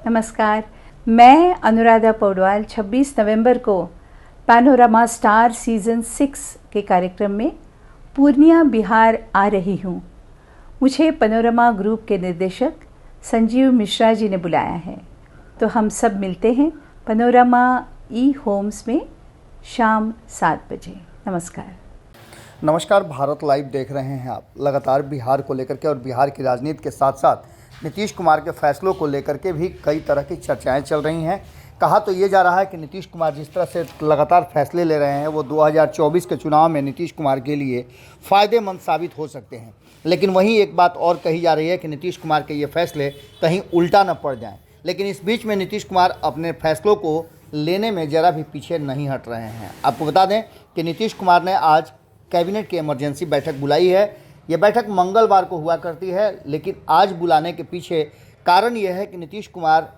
नमस्कार, मैं अनुराधा पौडवाल 26 नवंबर को पैनोरमा स्टार सीज़न 6 के कार्यक्रम में पूर्णिया बिहार आ रही हूँ। मुझे पैनोरमा ग्रुप के निर्देशक संजीव मिश्रा जी ने बुलाया है, तो हम सब मिलते हैं पैनोरमा ई होम्स में शाम 7 बजे। नमस्कार, भारत लाइव देख रहे हैं आप। लगातार बिहार को लेकर के और बिहार की राजनीति के साथ साथ नीतीश कुमार के फैसलों को लेकर के भी कई तरह की चर्चाएं चल रही हैं। कहा तो ये जा रहा है कि नीतीश कुमार जिस तरह से लगातार फैसले ले रहे हैं वो 2024 के चुनाव में नीतीश कुमार के लिए फ़ायदेमंद साबित हो सकते हैं। लेकिन वहीं एक बात और कही जा रही है कि नीतीश कुमार के ये फैसले कहीं उल्टा न पड़ जाएं। लेकिन इस बीच में नीतीश कुमार अपने फैसलों को लेने में ज़रा भी पीछे नहीं हट रहे हैं। आपको बता दें कि नीतीश कुमार ने आज कैबिनेट की इमरजेंसी बैठक बुलाई है। ये बैठक मंगलवार को हुआ करती है, लेकिन आज बुलाने के पीछे कारण यह है कि नीतीश कुमार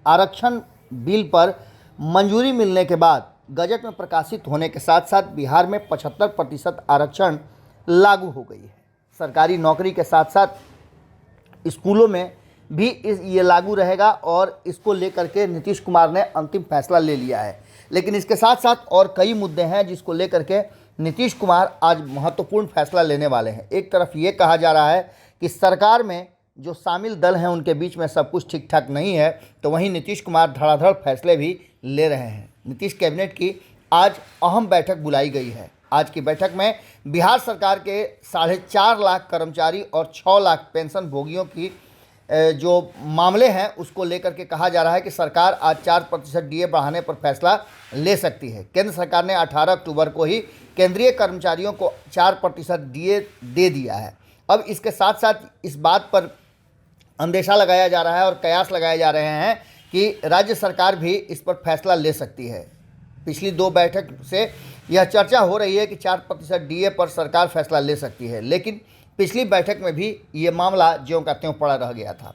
आरक्षण बिल पर मंजूरी मिलने के बाद गजट में प्रकाशित होने के साथ साथ बिहार में 75% आरक्षण लागू हो गई है। सरकारी नौकरी के साथ साथ स्कूलों में भी ये लागू रहेगा और इसको लेकर के नीतीश कुमार ने अंतिम फैसला ले लिया है। लेकिन इसके साथ साथ और कई मुद्दे हैं जिसको लेकर के नीतीश कुमार आज महत्वपूर्ण फैसला लेने वाले हैं। एक तरफ ये कहा जा रहा है कि सरकार में जो शामिल दल हैं उनके बीच में सब कुछ ठीक ठाक नहीं है, तो वहीं नीतीश कुमार धड़ाधड़ फैसले भी ले रहे हैं। नीतीश कैबिनेट की आज अहम बैठक बुलाई गई है। आज की बैठक में बिहार सरकार के 4.5 लाख कर्मचारी और 6 लाख पेंशन भोगियों की जो मामले हैं उसको लेकर के कहा जा रहा है कि सरकार आज 4% डीए बढ़ाने पर फैसला ले सकती है। केंद्र सरकार ने 18 अक्टूबर को ही केंद्रीय कर्मचारियों को 4% डीए दे दिया है। अब इसके साथ साथ इस बात पर अंदेशा लगाया जा रहा है और कयास लगाए जा रहे हैं कि राज्य सरकार भी इस पर फैसला ले सकती है। पिछली 2 बैठक से यह चर्चा हो रही है कि 4% डीए पर सरकार फैसला ले सकती है, लेकिन पिछली बैठक में भी ये मामला ज्यों का त्यों पड़ा रह गया था।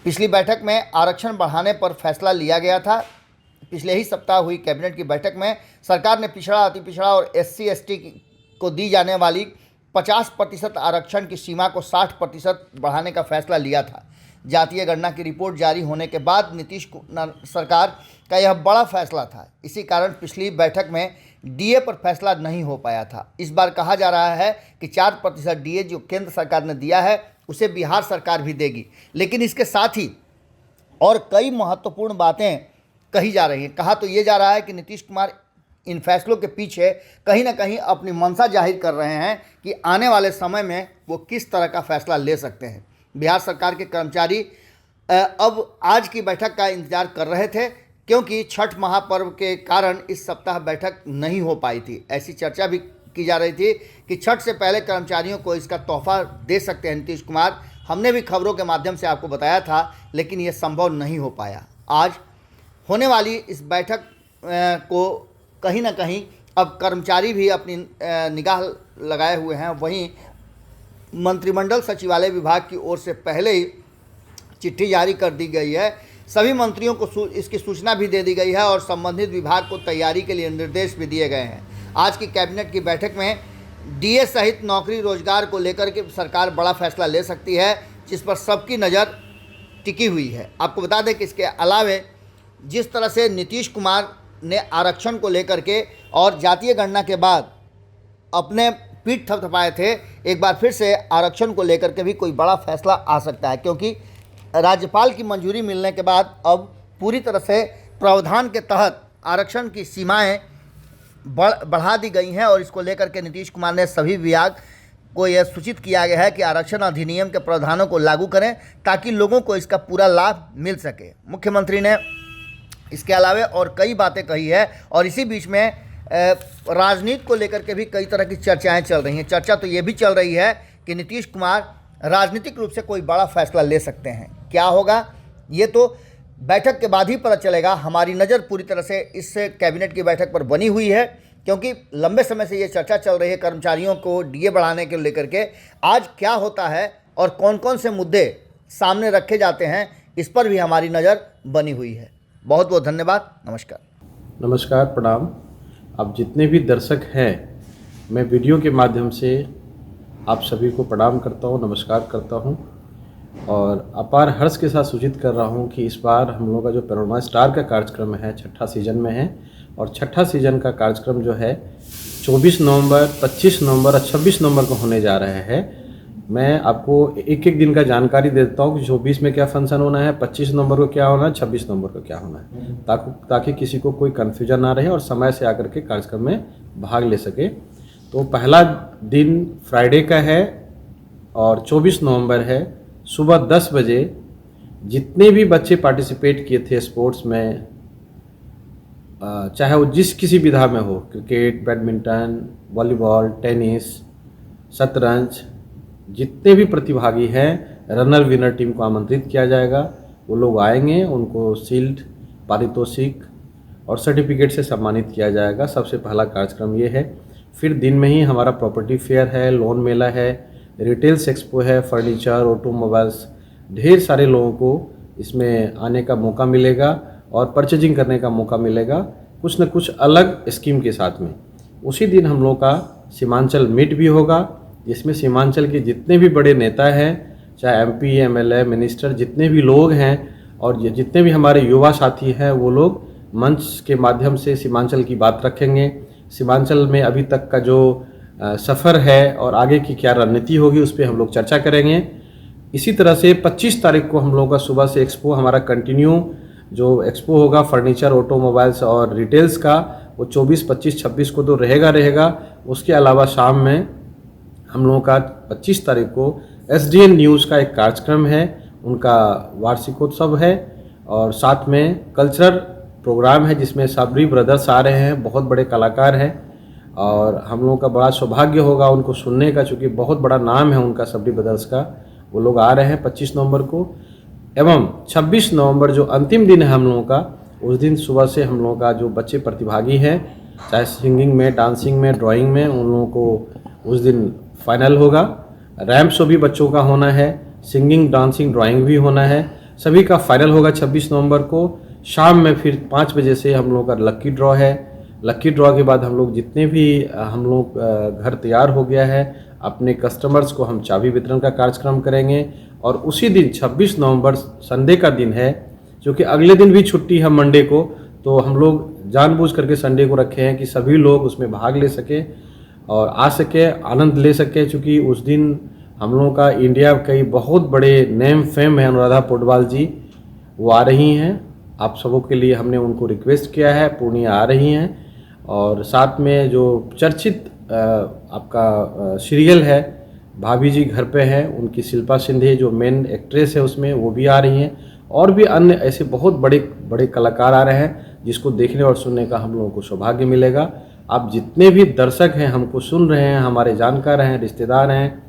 पिछली बैठक में आरक्षण बढ़ाने पर फैसला लिया गया था। पिछले ही सप्ताह हुई कैबिनेट की बैठक में सरकार ने पिछड़ा, अति पिछड़ा और SC/ST को दी जाने वाली 50% आरक्षण की सीमा को 60% बढ़ाने का फैसला लिया था। जातीय गणना की रिपोर्ट जारी होने के बाद नीतीश सरकार का यह बड़ा फैसला था। इसी कारण पिछली बैठक में डीए पर फैसला नहीं हो पाया था। इस बार कहा जा रहा है कि 4% डीए जो केंद्र सरकार ने दिया है उसे बिहार सरकार भी देगी। लेकिन इसके साथ ही और कई महत्वपूर्ण बातें कही जा रही हैं। कहा तो ये जा रहा है कि नीतीश कुमार इन फैसलों के पीछे कहीं ना कहीं अपनी मंशा जाहिर कर रहे हैं कि आने वाले समय में वो किस तरह का फैसला ले सकते हैं। बिहार सरकार के कर्मचारी अब आज की बैठक का इंतजार कर रहे थे, क्योंकि छठ महापर्व के कारण इस सप्ताह बैठक नहीं हो पाई थी। ऐसी चर्चा भी की जा रही थी कि छठ से पहले कर्मचारियों को इसका तोहफा दे सकते हैं नीतीश कुमार। हमने भी खबरों के माध्यम से आपको बताया था, लेकिन ये संभव नहीं हो पाया। आज होने वाली इस बैठक को कहीं ना कहीं अब कर्मचारी भी अपनी निगाह लगाए हुए हैं। वहीं मंत्रिमंडल सचिवालय विभाग की ओर से पहले ही चिट्ठी जारी कर दी गई है। सभी मंत्रियों को इसकी सूचना भी दे दी गई है और संबंधित विभाग को तैयारी के लिए निर्देश भी दिए गए हैं। आज की कैबिनेट की बैठक में डीए सहित नौकरी रोजगार को लेकर के सरकार बड़ा फैसला ले सकती है, जिस पर सबकी नज़र टिकी हुई है। आपको बता दें कि इसके अलावे जिस तरह से नीतीश कुमार ने आरक्षण को लेकर के और जातीय गणना के बाद अपने पीठ थपथपाए थे, एक बार फिर से आरक्षण को लेकर के भी कोई बड़ा फैसला आ सकता है, क्योंकि राज्यपाल की मंजूरी मिलने के बाद अब पूरी तरह से प्रावधान के तहत आरक्षण की सीमाएं बढ़ा दी गई हैं और इसको लेकर के नीतीश कुमार ने सभी विभाग को यह सूचित किया गया है कि आरक्षण अधिनियम के प्रावधानों को लागू करें ताकि लोगों को इसका पूरा लाभ मिल सके। मुख्यमंत्री ने इसके अलावा और कई बातें कही है और इसी बीच में राजनीति को लेकर के भी कई तरह की चर्चाएं चल रही हैं। चर्चा तो ये भी चल रही है कि नीतीश कुमार राजनीतिक रूप से कोई बड़ा फैसला ले सकते हैं। क्या होगा ये तो बैठक के बाद ही पता चलेगा। हमारी नज़र पूरी तरह से इस कैबिनेट की बैठक पर बनी हुई है, क्योंकि लंबे समय से ये चर्चा चल रही है कर्मचारियों को डीए बढ़ाने के लेकर के। आज क्या होता है और कौन कौन से मुद्दे सामने रखे जाते हैं, इस पर भी हमारी नज़र बनी हुई है। बहुत बहुत धन्यवाद। नमस्कार। नमस्कार, प्रणाम। अब जितने भी दर्शक हैं, मैं वीडियो के माध्यम से आप सभी को प्रणाम करता हूं, नमस्कार करता हूं। और अपार हर्ष के साथ सूचित कर रहा हूं कि इस बार हम लोगों का जो पैनोरमा स्टार का कार्यक्रम है 6ठा सीजन में है और 6ठा सीजन का कार्यक्रम जो है 24 नवंबर, 25 नवंबर और 26 नवंबर को होने जा रहा है। मैं आपको एक एक दिन का जानकारी दे देता हूँ कि 24 में क्या फंक्शन होना है, 25 नवंबर को क्या होना है, 26 नवंबर को क्या होना है, ताकि किसी को कोई कन्फ्यूजन ना रहे और समय से आकर के कार्यक्रम में भाग ले सके। तो पहला दिन फ्राइडे का है और 24 नवंबर है। सुबह 10 बजे जितने भी बच्चे पार्टिसिपेट किए थे स्पोर्ट्स में, चाहे वो जिस किसी विधा में हो, क्रिकेट, बैडमिंटन, वॉलीबॉल, टेनिस, शतरंज, जितने भी प्रतिभागी हैं, रनर विनर टीम को आमंत्रित किया जाएगा। वो लोग आएंगे, उनको शील्ड, पारितोषिक और सर्टिफिकेट से सम्मानित किया जाएगा। सबसे पहला कार्यक्रम ये है। फिर दिन में ही हमारा प्रॉपर्टी फेयर है, लोन मेला है, रिटेल्स एक्सपो है, फर्नीचर, ऑटोमोबाइल्स, ढेर सारे लोगों को इसमें आने का मौका मिलेगा और परचेजिंग करने का मौका मिलेगा कुछ न कुछ अलग स्कीम के साथ में। उसी दिन हम लोग का सीमांचल मीट भी होगा, जिसमें सीमांचल के जितने भी बड़े नेता हैं, चाहे एमपी, एमएलए, मिनिस्टर, जितने भी लोग हैं और जितने भी हमारे युवा साथी हैं, वो लोग मंच के माध्यम से सीमांचल की बात रखेंगे। सीमांचल में अभी तक का जो सफ़र है और आगे की क्या रणनीति होगी उस पर हम लोग चर्चा करेंगे। इसी तरह से 25 तारीख को हम लोगों का सुबह से एक्सपो हमारा कंटिन्यू जो एक्सपो होगा फर्नीचर, ऑटोमोबाइल्स और रिटेल्स का, वो 24, 25, 26 को तो रहेगा। उसके अलावा शाम में हम लोगों का 25 तारीख को एसडीएन न्यूज़ का एक कार्यक्रम है, उनका वार्षिकोत्सव है और साथ में कल्चरल प्रोग्राम है जिसमें सबरी ब्रदर्स आ रहे हैं, बहुत बड़े कलाकार हैं और हम लोगों का बड़ा सौभाग्य होगा उनको सुनने का, चूँकि बहुत बड़ा नाम है उनका सबरी ब्रदर्स का। वो लोग आ रहे हैं 25 नवंबर को। एवं 26 नवंबर जो अंतिम दिन है हम लोगों का, उस दिन सुबह से हम लोगों का जो बच्चे प्रतिभागी हैं, चाहे सिंगिंग में, डांसिंग में, ड्राइंग में, उन लोगों को उस दिन फाइनल होगा। रैम्प शो भी बच्चों का होना है, सिंगिंग, डांसिंग, ड्राइंग भी होना है, सभी का फाइनल होगा 26 नवंबर को। शाम में फिर 5 बजे से हम लोगों का लक्की ड्रॉ है। लक्की ड्रॉ के बाद हम लोग जितने भी हम लोग घर तैयार हो गया है, अपने कस्टमर्स को हम चाबी वितरण का कार्यक्रम करेंगे। और उसी दिन 26 नवंबर संडे का दिन है, जो कि अगले दिन भी छुट्टी है मंडे को, तो हम लोग जानबूझ करके संडे को रखे हैं कि सभी लोग उसमें भाग ले सके और आ सके, आनंद ले सके। चूँकि उस दिन हम लोगों का इंडिया कई बहुत बड़े नेम फेम है, अनुराधा पौडवाल जी वो आ रही हैं। आप सबों के लिए हमने उनको रिक्वेस्ट किया है, पूर्णिया आ रही हैं। और साथ में जो चर्चित आपका सीरियल है भाभी जी घर पे है, उनकी शिल्पा सिंधे जो मेन एक्ट्रेस है उसमें, वो भी आ रही हैं। और भी अन्य ऐसे बहुत बड़े बड़े कलाकार आ रहे हैं जिसको देखने और सुनने का हम लोगों को सौभाग्य मिलेगा। आप जितने भी दर्शक हैं, हमको सुन रहे हैं, हमारे जानकार हैं, रिश्तेदार हैं,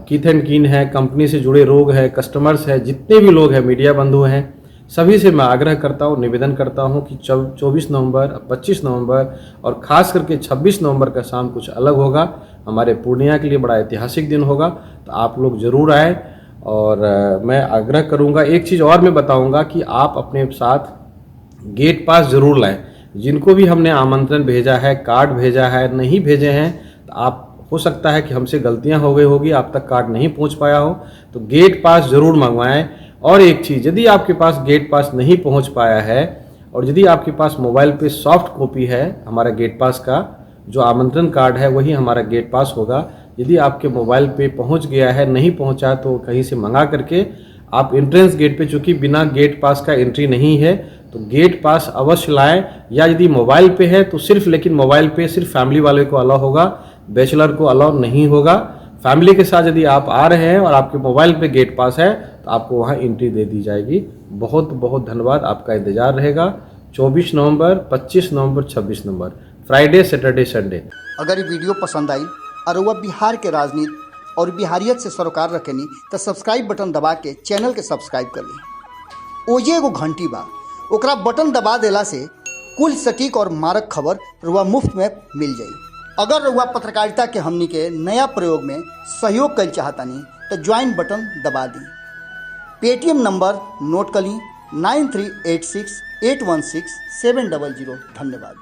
कीथ एंड कीन है, कंपनी से जुड़े लोग हैं, कस्टमर्स हैं, जितने भी लोग हैं, मीडिया बंधु हैं, सभी से मैं आग्रह करता हूँ, निवेदन करता हूँ कि 24 नवंबर, 25 नवंबर और ख़ास करके 26 नवंबर का शाम कुछ अलग होगा। हमारे पूर्णिया के लिए बड़ा ऐतिहासिक दिन होगा, तो आप लोग ज़रूर आए। और मैं आग्रह करूँगा, एक चीज़ और मैं बताऊँगा कि आप अपने साथ गेट पास ज़रूर लाएँ। जिनको भी हमने आमंत्रण भेजा है, कार्ड भेजा है, नहीं भेजे हैं, तो आप हो सकता है कि हमसे गलतियां हो गई होगी, आप तक कार्ड नहीं पहुंच पाया हो, तो गेट पास ज़रूर मंगवाएं। और एक चीज़, यदि आपके पास गेट पास नहीं पहुंच पाया है और यदि आपके पास मोबाइल पे सॉफ्ट कॉपी है हमारा गेट पास का, जो आमंत्रण कार्ड है वही हमारा गेट पास होगा। यदि आपके मोबाइल पे पहुंच गया है, नहीं पहुंचा, तो कहीं से मंगा करके आप एंट्रेंस गेट पे, चूँकि बिना गेट पास का एंट्री नहीं है, तो गेट पास अवश्य लाएं। या यदि मोबाइल पे है तो सिर्फ, लेकिन मोबाइल पे सिर्फ फैमिली वाले को अलाउ होगा, बैचलर को अलाउ नहीं होगा। फैमिली के साथ यदि आप आ रहे हैं और आपके मोबाइल पे गेट पास है तो आपको वहाँ एंट्री दे दी जाएगी। बहुत बहुत धन्यवाद, आपका इंतजार रहेगा। 24 नवंबर, 25 नवंबर, 26 नवंबर, फ्राइडे, सैटरडे, संडे। अगर ये वीडियो पसंद आई और वह बिहार के राजनीति और बिहारियत से सरोकार रखेनी तो सब्सक्राइब बटन दबा के चैनल के सब्सक्राइब कर ली। ओजे एगो घंटी बा, ओकरा बटन दबा देला से कुल सटीक और मारक खबर रुआ मुफ्त में मिल जाई। अगर रुआ पत्रकारिता के हमनी के नया प्रयोग में सहयोग कर चाहतानी तो ज्वाइन बटन दबा दी। पेटीएम नंबर नोट कर ली 9386816700। धन्यवाद।